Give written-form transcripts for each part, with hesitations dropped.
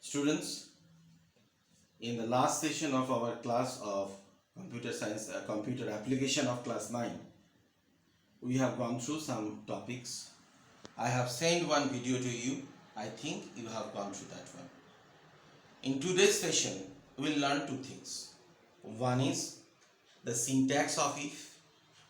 Students, in the last session of our class of computer science, computer application of class 9, we have gone through some topics. I have sent one video to you. I think you have gone through that one. In today's session, we will learn two things. One is the syntax of if.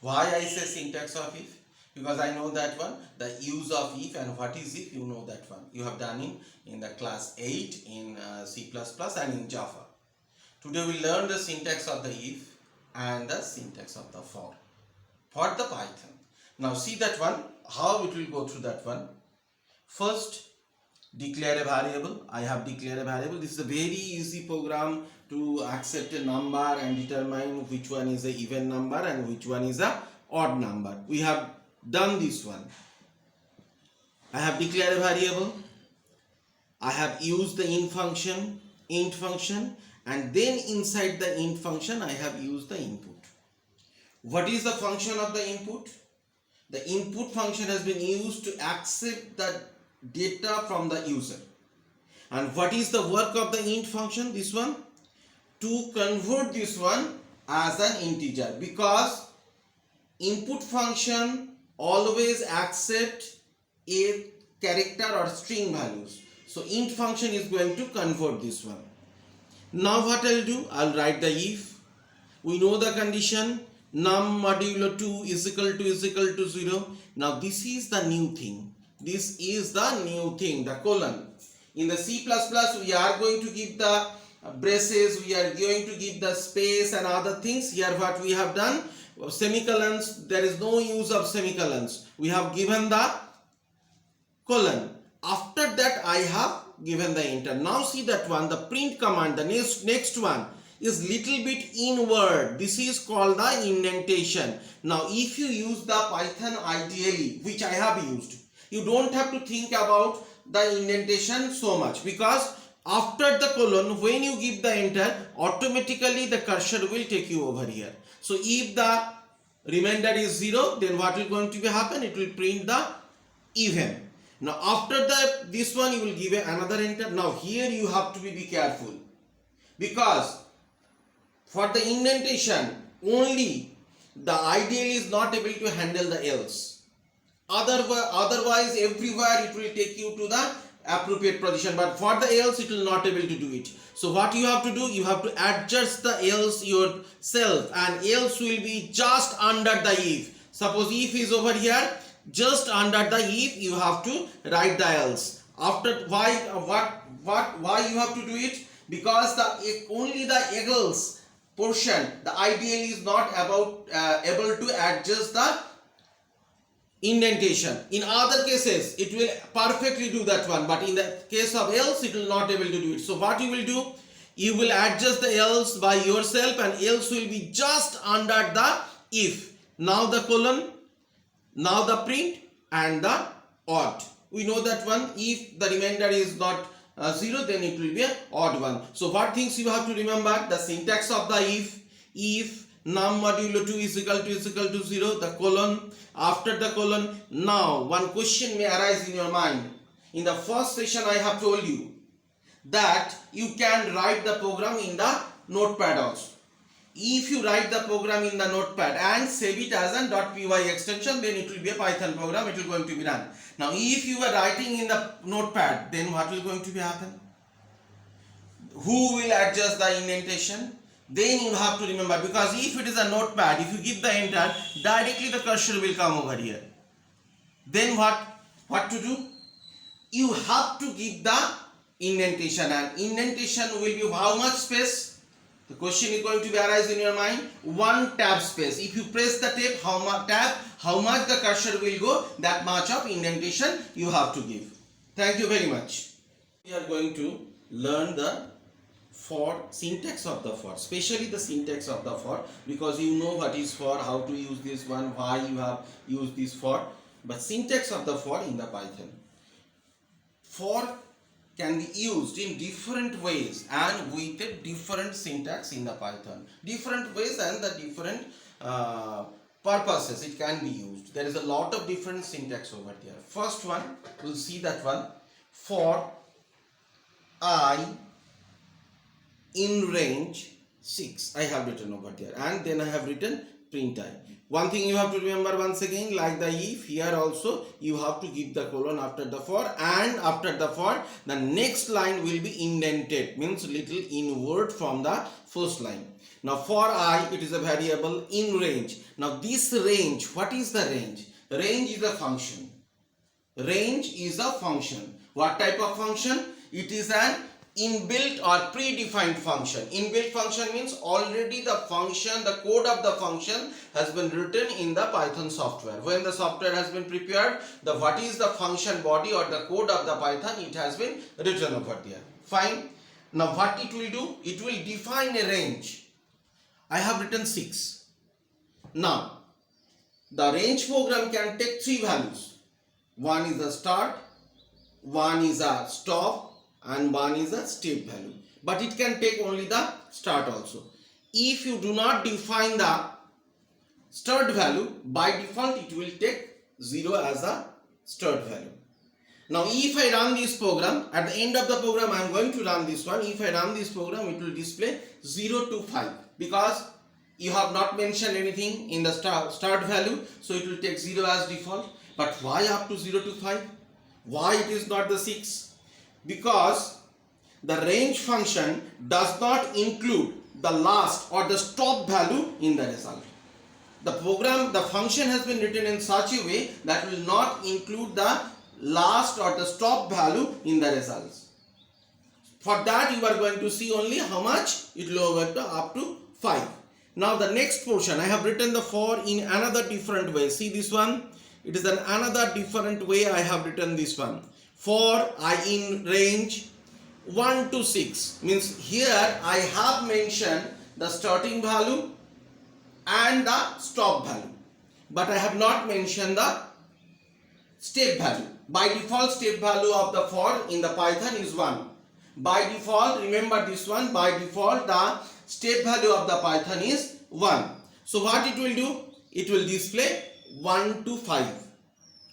Why I say syntax of if? Because I know that one. The use of if and what is if, you know that one. You have done in the class 8 in C++ and in Java. Today we learn the syntax of the if and the syntax of the for the Python. Now see that one, how it will go through that one. First, declare a variable. I have declared a variable. This is a very easy program to accept a number and determine which one is a even number and which one is a odd number. We have done this one. I have declared a variable. I have used the int function, and then inside the int function I have used the input. What is the function of the input? The input function has been used to accept the data from the user. And what is the work of the int function? This one, to convert this one as an integer, because input function always accept a character or string values. So int function is going to convert this one. Now what I'll do, I'll write the if. We know the condition, num modulo 2 is equal to 0. Now this is the new thing. This is the new thing, the colon. In the C++, we are going to give the braces, we are going to give the space and other things. Here what we have done, semicolons, there is no use of semicolons. We have given the colon. After that I have given the enter. Now see that one, the print command, the next one is little bit inward. This is called the indentation. Now if you use the Python ideally, which I have used, you don't have to think about the indentation so much, because after the colon, when you give the enter, automatically the cursor will take you over here. So if the remainder is 0, then what will going to be happen? It will print the even. Now after this one you will give another enter. Now here you have to be careful, because for the indentation only the ideal is not able to handle the else. Otherwise everywhere it will take you to the appropriate position, but for the else it will not able to do it. So what you have to do, you have to adjust the else yourself, and else will be just under the if. Suppose if is over here, just under the if you have to write the else. After why you have to do it? Because only the else portion, the ideal is not able to adjust the indentation. In other cases it will perfectly do that one, but in the case of else it will not able to do it. So what you will do, you will adjust the else by yourself, and else will be just under the if. Now the colon, now the print, and the odd. We know that one, if the remainder is not 0, then it will be an odd one. So what things you have to remember? The syntax of the if num modulo 2 is equal to 0, the colon, after the colon. Now one question may arise in your mind. In the first session I have told you that you can write the program in the notepad also. If you write the program in the notepad and save it as a .py extension, then it will be a Python program, it will going to be run. Now if you are writing in the notepad, then what will going to be happen? Who will adjust the indentation? Then you have to remember, because if it is a notepad, if you give the enter, directly the cursor will come over here. Then what to do? You have to give the indentation, and indentation will be how much space? The question is going to be arise in your mind. One tab space. If you press the tab, how much the cursor will go, that much of indentation you have to give. Thank you very much. We are going to learn the for, syntax of the for, especially the syntax of the for, because you know what is for, how to use this one, why you have used this for. But syntax of the for in the Python. For can be used in different ways and with a different syntax in the Python. Different ways and the different purposes it can be used. There is a lot of different syntax over there. First one, we'll see that one, for I in range 6 I have written over there, and then I have written print I. One thing you have to remember once again, like the if, here also you have to give the colon after the for, and after the for the next line will be indented, means little inward from the first line. Now for I, it is a variable in range. Now this range, what is the range? Range is a function. Range is a function. What type of function? It is an inbuilt or predefined function. Inbuilt function means already the function, the code of the function has been written in the Python software. When the software has been prepared, the what is the function body or the code of the Python, it has been written over there. Fine. Now what it will do? It will define a range. I have written 6. Now the range program can take 3 values. One is a start, one is a stop, and one is a step value. But it can take only the start also. If you do not define the start value, by default it will take 0 as a start value. Now if I run this program, at the end of the program I am going to run this one. If I run this program, it will display 0 to 5 because you have not mentioned anything in the start value, so it will take 0 as default. But why up to 0 to 5? Why it is not the 6? Because the range function does not include the last or the stop value in the result. The program, the function has been written in such a way that will not include the last or the stop value in the results. For that you are going to see only how much it will go up to 5. Now the next portion, I have written the for in another different way. See this one? It is another different way I have written this one. For I in range 1 to 6, means here I have mentioned the starting value and the stop value, but I have not mentioned the step value. By default, step value of the for in the Python is 1. By default, remember this one, by default the step value of the Python is 1. So what it will do? It will display 1 to 5.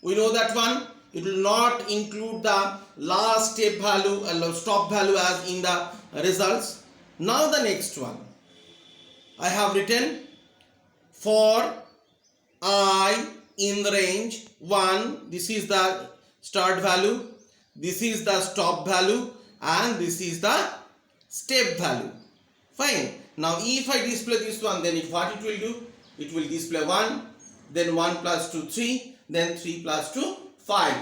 We know that one. It will not include the last step value and stop value as in the results. Now the next one, I have written for I in range 1. This is the start value, this is the stop value, and this is the step value. Fine. Now if I display this one, then what it will do? It will display 1, then 1 plus 2 3, then 3 plus 2 5.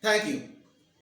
Thank you.